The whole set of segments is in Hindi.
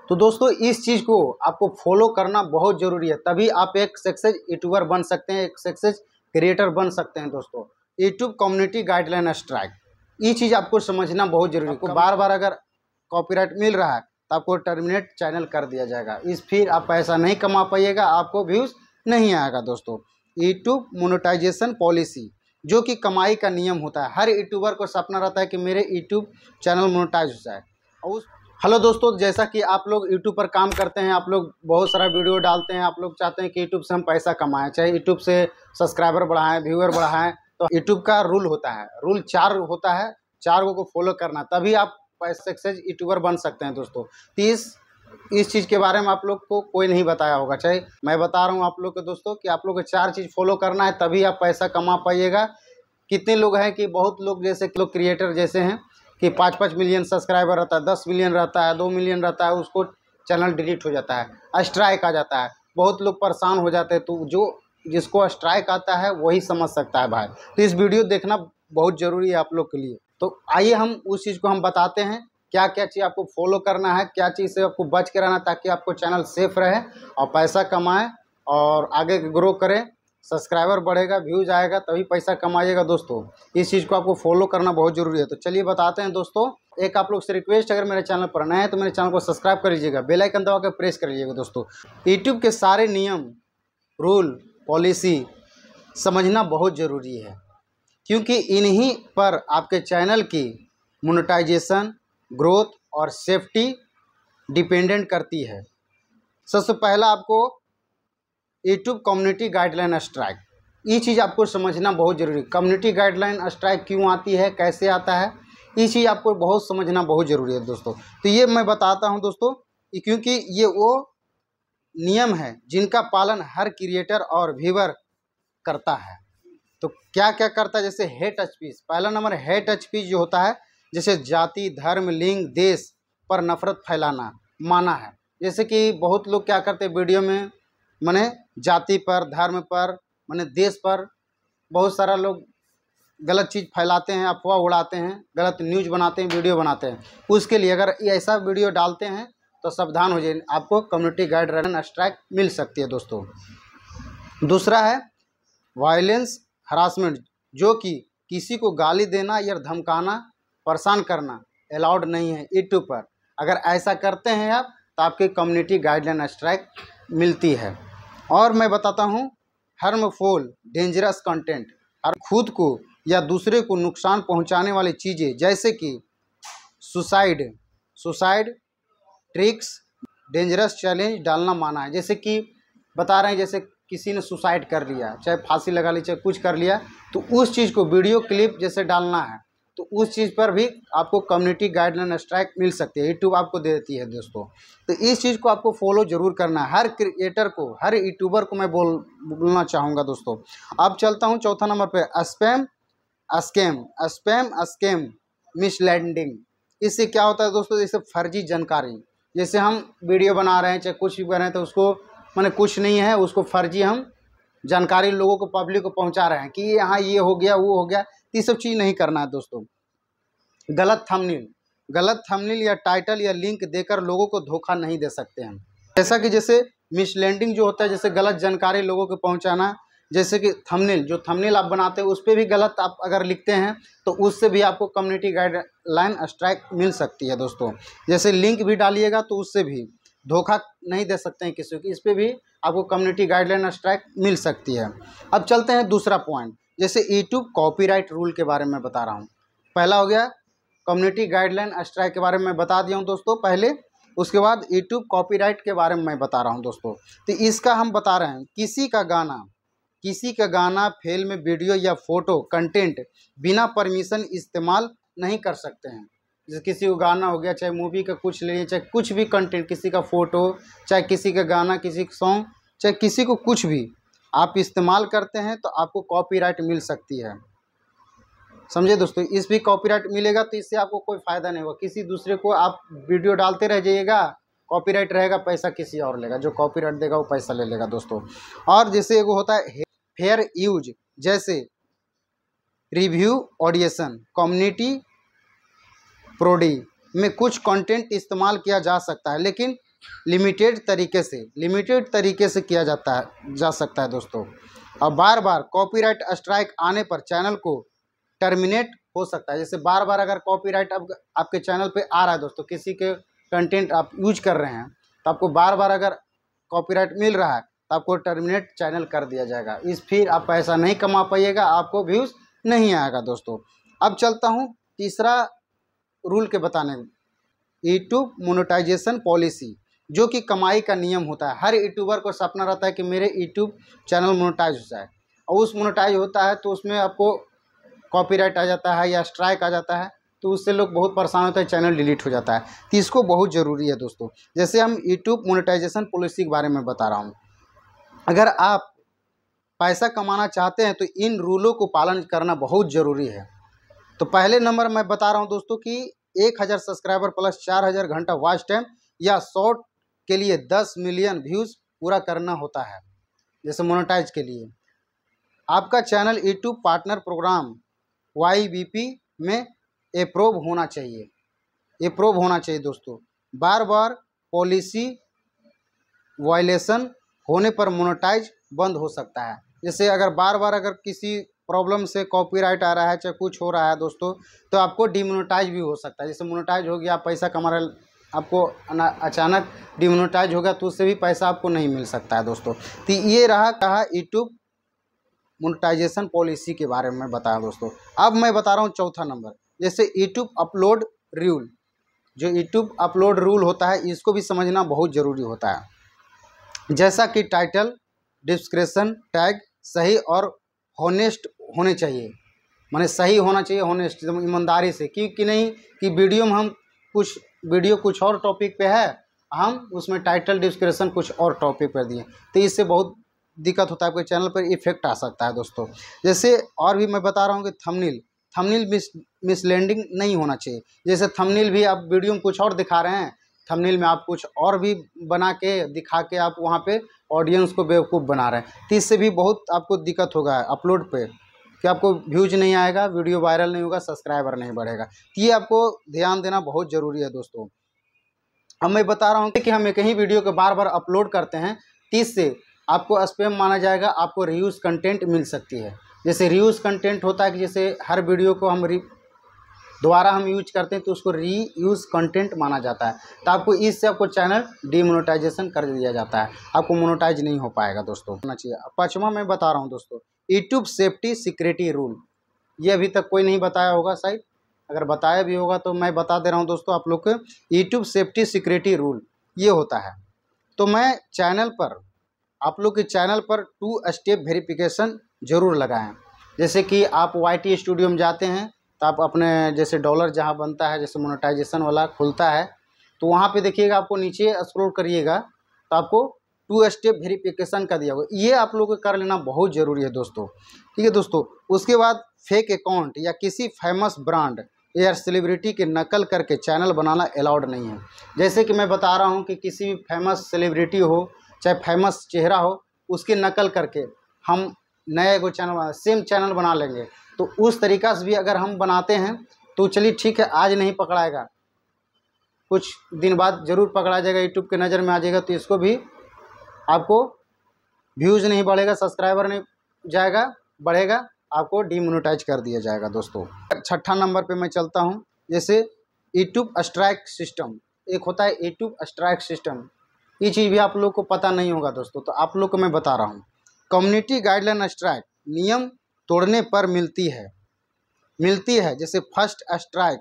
तो दोस्तों इस चीज़ को आपको फॉलो करना बहुत ज़रूरी है, तभी आप एक सक्सेस यूट्यूबर बन सकते हैं, एक सक्सेस क्रिएटर बन सकते हैं। दोस्तों यूट्यूब कम्युनिटी गाइडलाइन स्ट्राइक, ये चीज़ आपको समझना बहुत ज़रूरी है। आपको बार बार अगर कॉपीराइट मिल रहा है तो आपको टर्मिनेट चैनल कर दिया जाएगा, फिर आप पैसा नहीं कमा पाइएगा, आपको व्यूज़ नहीं आएगा। दोस्तों यूट्यूब मोनेटाइजेशन पॉलिसी, जो कि कमाई का नियम होता है, हर यूट्यूबर को सपना रहता है कि मेरे यूट्यूब चैनल मोनेटाइज हो जाए। और हेलो दोस्तों, जैसा कि आप लोग यूट्यूब पर काम करते हैं, आप लोग बहुत सारा वीडियो डालते हैं, आप लोग चाहते हैं कि यूट्यूब से हम पैसा कमाएं, चाहे यूट्यूब से सब्सक्राइबर बढ़ाएं, व्यूअर बढ़ाएं, तो यूट्यूब का रूल होता है, रूल 4 होता है, 4 को फॉलो करना, तभी आप सक्सेस यूट्यूबर बन सकते हैं। दोस्तों इस चीज़ के बारे में आप लोग को कोई नहीं बताया होगा, चाहे मैं बता रहा हूँ आप लोग को दोस्तों कि आप लोग को 4 चीज़ फॉलो करना है, तभी आप पैसा कमा पाइएगा। कितने लोग हैं कि बहुत लोग जैसे लोग क्रिएटर जैसे हैं कि 5-5 मिलियन सब्सक्राइबर रहता है, 10 मिलियन रहता है, 2 मिलियन रहता है, उसको चैनल डिलीट हो जाता है, स्ट्राइक आ जाता है, बहुत लोग परेशान हो जाते हैं। तो जिसको स्ट्राइक आता है वही समझ सकता है भाई। तो इस वीडियो देखना बहुत ज़रूरी है आप लोग के लिए। तो आइए हम उस चीज़ को हम बताते हैं, क्या क्या चीज़ आपको फॉलो करना है, क्या चीज़ से आपको बच के रहना, ताकि आपको चैनल सेफ रहे और पैसा कमाएँ और आगे ग्रो करें, सब्सक्राइबर बढ़ेगा, व्यूज आएगा, तभी पैसा कमाइएगा। दोस्तों इस चीज़ को आपको फॉलो करना बहुत ज़रूरी है। तो चलिए बताते हैं दोस्तों। एक आप लोग से रिक्वेस्ट, अगर मेरे चैनल पर नए हैं तो मेरे चैनल को सब्सक्राइब कर लीजिएगा, बेल आइकन दबा कर प्रेस कर लीजिएगा। दोस्तों यूट्यूब के सारे नियम, रूल, पॉलिसी समझना बहुत ज़रूरी है, क्योंकि इन्हीं पर आपके चैनल की मोनेटाइजेशन, ग्रोथ और सेफ्टी डिपेंडेंट करती है। सबसे पहला आपको यूट्यूब कम्युनिटी गाइडलाइन स्ट्राइक, ये चीज़ आपको समझना बहुत ज़रूरी है। कम्युनिटी गाइडलाइन स्ट्राइक क्यों आती है, कैसे आता है, ये चीज़ आपको बहुत समझना बहुत ज़रूरी है। दोस्तों तो ये मैं बताता हूँ दोस्तों, क्योंकि ये वो नियम है जिनका पालन हर क्रिएटर और व्यूअर करता है। तो क्या क्या करता है, जैसे हेट स्पीच, पहला नंबर हेट स्पीच जो होता है, जैसे जाति, धर्म, लिंग, देश पर नफरत फैलाना माना है। जैसे कि बहुत लोग क्या करते हैं वीडियो में, माने जाति पर, धर्म पर, माने देश पर बहुत सारा लोग गलत चीज़ फैलाते हैं, अफवाह उड़ाते हैं, गलत न्यूज़ बनाते हैं, वीडियो बनाते हैं। उसके लिए अगर ये ऐसा वीडियो डालते हैं तो सावधान हो जाइए, आपको कम्युनिटी गाइडलाइन स्ट्राइक मिल सकती है। दोस्तों दूसरा है वायलेंस हरासमेंट, जो कि किसी को गाली देना या धमकाना, परेशान करना अलाउड नहीं है यूट्यूब पर। अगर ऐसा करते हैं आप तो आपकी कम्युनिटी गाइडलाइन स्ट्राइक मिलती है। और मैं बताता हूँ हार्मफुल डेंजरस कंटेंट, और खुद को या दूसरे को नुकसान पहुंचाने वाली चीज़ें, जैसे कि सुसाइड ट्रिक्स, डेंजरस चैलेंज डालना माना है। जैसे कि बता रहे हैं, जैसे किसी ने सुसाइड कर लिया, चाहे फांसी लगा ली, चाहे कुछ कर लिया, तो उस चीज़ को वीडियो क्लिप जैसे डालना है, तो उस चीज़ पर भी आपको कम्युनिटी गाइडलाइन स्ट्राइक मिल सकती है, यूट्यूब आपको दे देती है। दोस्तों तो इस चीज़ को आपको फॉलो ज़रूर करना है, हर क्रिएटर को, हर यूट्यूबर को मैं बोलना चाहूँगा। दोस्तों अब चलता हूँ चौथा नंबर पे, स्पैम मिसलीडिंग। इससे क्या होता है दोस्तों, जैसे फर्जी जानकारी, जैसे हम वीडियो बना रहे हैं, चाहे कुछ भी कर रहे हैं, तो उसको माने कुछ नहीं है, उसको फर्जी हम जानकारी लोगों को, पब्लिक को पहुंचा रहे हैं कि यहाँ ये हो गया, वो हो गया। ये सब चीज़ नहीं करना है। दोस्तों गलत थंबनेल या टाइटल या लिंक देकर लोगों को धोखा नहीं दे सकते हैं। जैसा कि जैसे मिसलीडिंग जो होता है, जैसे गलत जानकारी लोगों को पहुंचाना, जैसे कि थंबनेल आप बनाते हैं उस पर भी गलत आप अगर लिखते हैं तो उससे भी आपको कम्युनिटी गाइडलाइन स्ट्राइक मिल सकती है। दोस्तों जैसे लिंक भी डालिएगा तो उससे भी धोखा नहीं दे सकते हैं किसी को, इस पर भी आपको कम्युनिटी गाइडलाइन स्ट्राइक मिल सकती है। अब चलते हैं दूसरा पॉइंट, जैसे यूट्यूब कॉपीराइट रूल के बारे में बता रहा हूँ। पहला हो गया कम्युनिटी गाइडलाइन स्ट्राइक के बारे में बता दिया हूँ दोस्तों पहले, उसके बाद यूट्यूब कॉपीराइट के बारे में मैं बता रहा हूँ। दोस्तों तो इसका हम बता रहे हैं, किसी का गाना, फिल्म, वीडियो या फोटो कंटेंट बिना परमिशन इस्तेमाल नहीं कर सकते हैं। जैसे किसी को गाना हो गया, चाहे मूवी का कुछ ले, चाहे कुछ भी कंटेंट, किसी का फ़ोटो, चाहे किसी का गाना, किसी का सॉन्ग, चाहे किसी को कुछ भी आप इस्तेमाल करते हैं तो आपको कॉपीराइट मिल सकती है। समझे दोस्तों, इस भी कॉपीराइट मिलेगा तो इससे आपको कोई फ़ायदा नहीं होगा। किसी दूसरे को आप वीडियो डालते रह जाइएगा, कॉपीराइट रहेगा, पैसा किसी और लेगा, जो कॉपीराइट देगा वो पैसा ले लेगा। दोस्तों और जैसे वो होता है फेयर यूज, जैसे रिव्यू ऑडिशन, कम्युनिटी प्रोडी में कुछ कंटेंट इस्तेमाल किया जा सकता है, लेकिन लिमिटेड तरीके से किया जा सकता है दोस्तों। और बार बार कॉपीराइट स्ट्राइक आने पर चैनल को टर्मिनेट हो सकता है। जैसे बार बार अगर कॉपीराइट आपके चैनल पे आ रहा है दोस्तों, किसी के कंटेंट आप यूज कर रहे हैं, तो आपको बार बार अगर कॉपीराइट मिल रहा है तो आपको टर्मिनेट चैनल कर दिया जाएगा। फिर आप पैसा नहीं कमा पाइएगा, आपको व्यूज़ नहीं आएगा दोस्तों। अब चलता हूँ तीसरा रूल के बताने, यूट्यूब मोनेटाइजेशन पॉलिसी, जो कि कमाई का नियम होता है। हर यूट्यूबर को सपना रहता है कि मेरे यूट्यूब चैनल मोनेटाइज हो जाए, और उस मोनेटाइज होता है तो उसमें आपको कॉपीराइट आ जाता है या स्ट्राइक आ जाता है, तो उससे लोग बहुत परेशान होते हैं, चैनल डिलीट हो जाता है। तो इसको बहुत ज़रूरी है दोस्तों। जैसे हम यूट्यूब मोनेटाइजेशन पॉलिसी के बारे में बता रहा हूँ। अगर आप पैसा कमाना चाहते हैं तो इन रूलों को पालन करना बहुत ज़रूरी है। तो पहले नंबर मैं बता रहा हूं दोस्तों कि 1000 सब्सक्राइबर प्लस 4000 घंटा वॉच टाइम या शॉर्ट के लिए 10 मिलियन व्यूज़ पूरा करना होता है। जैसे मोनेटाइज के लिए आपका channel YouTube partner program YBP में अप्रूव होना चाहिए दोस्तों। बार बार पॉलिसी वायलेशन होने पर मोनेटाइज बंद हो सकता है। जैसे अगर बार बार अगर किसी प्रॉब्लम से कॉपीराइट आ रहा है, चाहे कुछ हो रहा है दोस्तों, तो आपको डिमोनेटाइज भी हो सकता है। जैसे मोनेटाइज हो गया, आप पैसा कमा रहे, आपको अचानक डिमोनेटाइज हो गया तो उससे भी पैसा आपको नहीं मिल सकता है दोस्तों। तो ये कहा यूट्यूब मोनेटाइजेशन पॉलिसी के बारे में बताया दोस्तों। अब मैं बता रहा हूँ चौथा नंबर, जैसे यूट्यूब अपलोड रूल। जो यूट्यूब अपलोड रूल होता है, इसको भी समझना बहुत ज़रूरी होता है। जैसा कि टाइटल, डिस्क्रिप्शन, टैग सही और हॉनेस्ट होने चाहिए, माने सही होना चाहिए, हॉनेस्ट ईमानदारी से, कि नहीं कि वीडियो में हम कुछ और टॉपिक पे है, हम उसमें टाइटल डिस्क्रिप्शन कुछ और टॉपिक पर दिए, तो इससे बहुत दिक्कत होता है, आपके चैनल पर इफेक्ट आ सकता है दोस्तों। जैसे और भी मैं बता रहा हूँ कि थंबनेल मिसलीडिंग नहीं होना चाहिए। जैसे थंबनेल भी आप वीडियो में कुछ और दिखा रहे हैं, थंबनेल में आप कुछ और भी बना के दिखा के आप वहाँ पे ऑडियंस को बेवकूफ़ बना रहे हैं, तो इससे भी बहुत आपको दिक्कत होगा अपलोड पे, कि आपको व्यूज नहीं आएगा, वीडियो वायरल नहीं होगा, सब्सक्राइबर नहीं बढ़ेगा। तो ये आपको ध्यान देना बहुत ज़रूरी है दोस्तों। अब मैं बता रहा हूँ कि हम एक ही वीडियो को बार बार अपलोड करते हैं, तो इससे आपको स्पैम माना जाएगा, आपको रीयूज़ कंटेंट मिल सकती है। जैसे रीयूज़ कंटेंट होता है कि जैसे हर वीडियो को हम दोबारा हम यूज करते हैं तो उसको रीयूज़ कंटेंट माना जाता है, तो आपको इससे आपको चैनल डीमोनेटाइजेशन कर दिया जाता है, आपको मोनेटाइज नहीं हो पाएगा दोस्तों, होना चाहिए। पाँचवा मैं बता रहा हूँ दोस्तों, यूट्यूब सेफ्टी सिक्योरिटी रूल। ये अभी तक कोई नहीं बताया होगा शायद, अगर बताया भी होगा तो मैं बता दे रहा हूँ दोस्तों आप लोग को। यूट्यूब सेफ्टी सिक्योरिटी रूल ये होता है, तो मैं चैनल पर, आप लोग के चैनल पर 2 स्टेप वेरिफिकेशन ज़रूर लगाएं। जैसे कि आप YT स्टूडियो में जाते हैं तो आप अपने जैसे डॉलर जहाँ बनता है, जैसे मोनेटाइजेशन वाला खुलता है, तो वहाँ पे देखिएगा, आपको नीचे स्क्रॉल करिएगा तो आपको 2 स्टेप वेरिफिकेशन का दिया होगा, ये आप लोगों को कर लेना बहुत ज़रूरी है दोस्तों। ठीक है दोस्तों। उसके बाद फेक अकाउंट या किसी फेमस ब्रांड या सेलिब्रिटी की नकल करके चैनल बनाना अलाउड नहीं है। जैसे कि मैं बता रहा हूँ कि किसी भी फेमस सेलिब्रिटी हो, चाहे फेमस चेहरा हो, उसकी नकल करके हम नया एगो चैनल, सेम चैनल बना लेंगे, तो उस तरीक़ा से भी अगर हम बनाते हैं तो चलिए ठीक है, आज नहीं पकड़ाएगा, कुछ दिन बाद ज़रूर पकड़ा जाएगा, यूट्यूब के नज़र में आ जाएगा, तो इसको भी आपको व्यूज़ नहीं बढ़ेगा, सब्सक्राइबर नहीं बढ़ेगा, आपको डीमोनेटाइज कर दिया जाएगा दोस्तों। छठा नंबर पे मैं चलता हूँ, जैसे यूट्यूब स्ट्राइक सिस्टम। एक होता है यूट्यूब स्ट्राइक सिस्टम, ये चीज़ भी आप लोग को पता नहीं होगा दोस्तों, तो आप लोग को मैं बता रहा हूँ। कम्युनिटी गाइडलाइन स्ट्राइक नियम तोड़ने पर मिलती है। जैसे फर्स्ट स्ट्राइक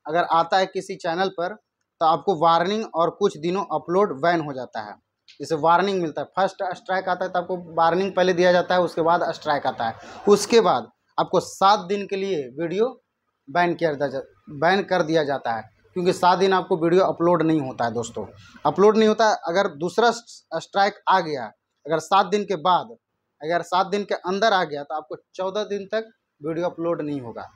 अगर आता है किसी चैनल पर तो आपको वार्निंग और कुछ दिनों अपलोड बैन हो जाता है। जैसे वार्निंग मिलता है, फर्स्ट स्ट्राइक आता है तो आपको वार्निंग पहले दिया जाता है, उसके बाद स्ट्राइक आता है, उसके बाद आपको 7 दिन के लिए वीडियो बैन कर दिया जाता है, क्योंकि 7 दिन आपको वीडियो अपलोड नहीं होता है दोस्तों, अपलोड नहीं होता। अगर दूसरा स्ट्राइक आ गया, अगर 7 दिन के बाद, अगर 7 दिन के अंदर आ गया तो आपको 14 दिन तक वीडियो अपलोड नहीं होगा।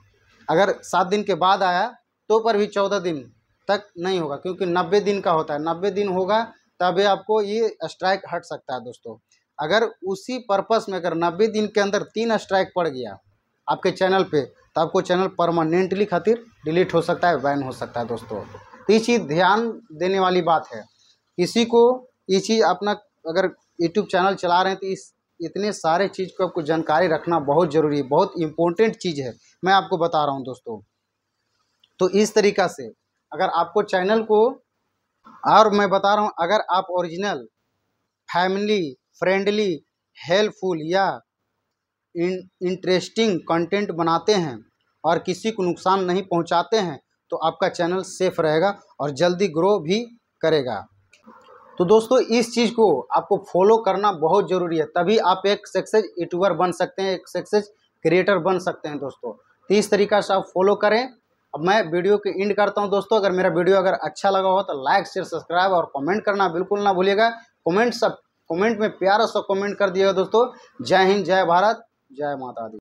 अगर 7 दिन के बाद आया तो पर भी 14 दिन तक नहीं होगा, क्योंकि 90 दिन का होता है, 90 दिन होगा तभी आपको ये स्ट्राइक हट सकता है दोस्तों। अगर उसी पर्पस में अगर 90 दिन के अंदर 3 स्ट्राइक पड़ गया आपके चैनल पे, तो आपको चैनल परमानेंटली खातिर डिलीट हो सकता है, बैन हो सकता है दोस्तों। तो ये चीज़ ध्यान देने वाली बात है। किसी को ये चीज़ अपना अगर यूट्यूब चैनल चला रहे हैं तो इस इतने सारे चीज़ को आपको जानकारी रखना बहुत ज़रूरी है, बहुत इम्पोर्टेंट चीज़ है, मैं आपको बता रहा हूँ दोस्तों। तो इस तरीक़ा से अगर आपको चैनल को, और मैं बता रहा हूँ, अगर आप ओरिजिनल, फैमिली फ्रेंडली, हेल्पफुल या इंटरेस्टिंग कंटेंट बनाते हैं और किसी को नुकसान नहीं पहुंचाते हैं तो आपका चैनल सेफ रहेगा और जल्दी ग्रो भी करेगा। तो दोस्तों इस चीज़ को आपको फॉलो करना बहुत ज़रूरी है, तभी आप एक सक्सेस यूट्यूबर बन सकते हैं, एक सक्सेस क्रिएटर बन सकते हैं दोस्तों। तो इस तरीक़ा से आप फॉलो करें। अब मैं वीडियो के एंड करता हूं दोस्तों। अगर मेरा वीडियो अगर अच्छा लगा हो तो लाइक शेयर सब्सक्राइब और कमेंट करना बिल्कुल ना भूलिएगा। कमेंट में प्यारा सा कमेंट कर दिएगा दोस्तों। जय हिंद, जय भारत, जय माता दी।